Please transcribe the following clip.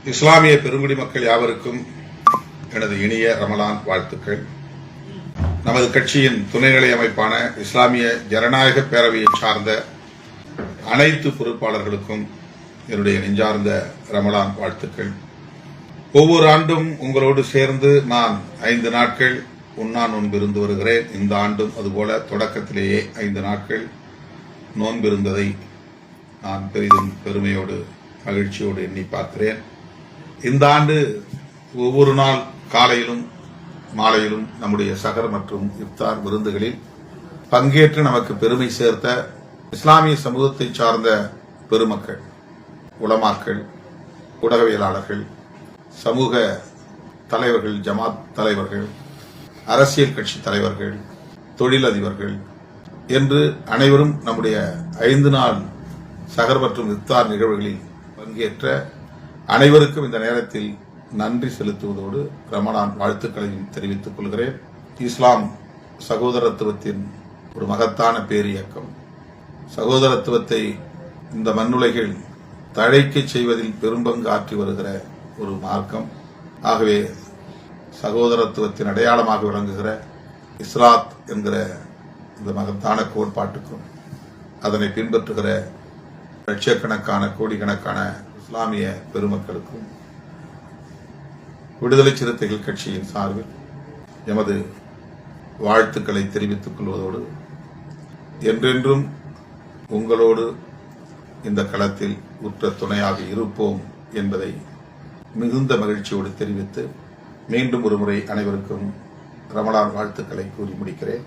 இஸ்லாமிய பெருங்குடி மக்கள் யாவருக்கும் எனது இனிய ரமலான் வாழ்த்துக்கள். நமது கட்சியின் துணைநிலை அமைப்பான இஸ்லாமிய ஜனநாயக பேரவையை சார்ந்த அனைத்து பொறுப்பாளர்களுக்கும் என்னுடைய நெஞ்சார்ந்த ரமலான் வாழ்த்துக்கள். ஒவ்வொரு ஆண்டும் உங்களோடு சேர்ந்து நான் 5 நாட்கள் உண்ணா நோன்பு இருந்து வருகிறேன். இந்த ஆண்டும் அதுபோல தொடக்கத்திலேயே 5 நாட்கள் நோன்பிருந்ததை நான் பெரிதும் பெருமையோடு மகிழ்ச்சியோடு எண்ணி பார்க்கிறேன். இந்த ஆண்டு ஒவ்வொரு நாள் காலையிலும் மாலையிலும் நம்முடைய சகர் மற்றும் இஃப்தார் விருந்துகளில் பங்கேற்று நமக்கு பெருமை சேர்த்த இஸ்லாமிய சமூகத்தை சார்ந்த பெருமக்கள், உலமாக்கள், ஊடகவியலாளர்கள், சமூக தலைவர்கள், ஜமாத் தலைவர்கள், அரசியல் கட்சி தலைவர்கள், தொழிலதிபர்கள் என்று அனைவரும் நம்முடைய 5 நாள் சகர் மற்றும் இஃப்தார் நிகழ்வுகளில் பங்கேற்ற அனைவருக்கும் இந்த நேரத்தில் நன்றி செலுத்துவதோடு ரமலான் வாழ்த்துக்களையும் தெரிவித்துக் கொள்கிறேன். இஸ்லாம் சகோதரத்துவத்தின் ஒரு மகத்தான பேரியக்கம். சகோதரத்துவத்தை இந்த மண்ணுலகில் தழைக்கச் செய்வதில் பெரும்பங்கு ஆற்றி வருகிற ஒரு மார்க்கம். ஆகவே சகோதரத்துவத்தின் அடையாளமாக விளங்குகிற இஸ்லாத் என்கிற இந்த மகத்தான கோட்பாட்டுக்கும் அதனை பின்பற்றுகிற லட்சக்கணக்கான கோடிக்கணக்கான இஸ்லாமிய பெருமக்களுக்கும் விடுதலை சிறுத்தைகள் கட்சியின் சார்பில் எமது வாழ்த்துக்களை தெரிவித்துக் கொள்வதோடு என்றென்றும் உங்களோடு இந்த களத்தில் உற்ற துணையாக இருப்போம் என்பதை மிகுந்த மகிழ்ச்சியோடு தெரிவித்து மீண்டும் ஒருமுறை அனைவருக்கும் ரமலான் வாழ்த்துக்களை கூறி முடிக்கிறேன்.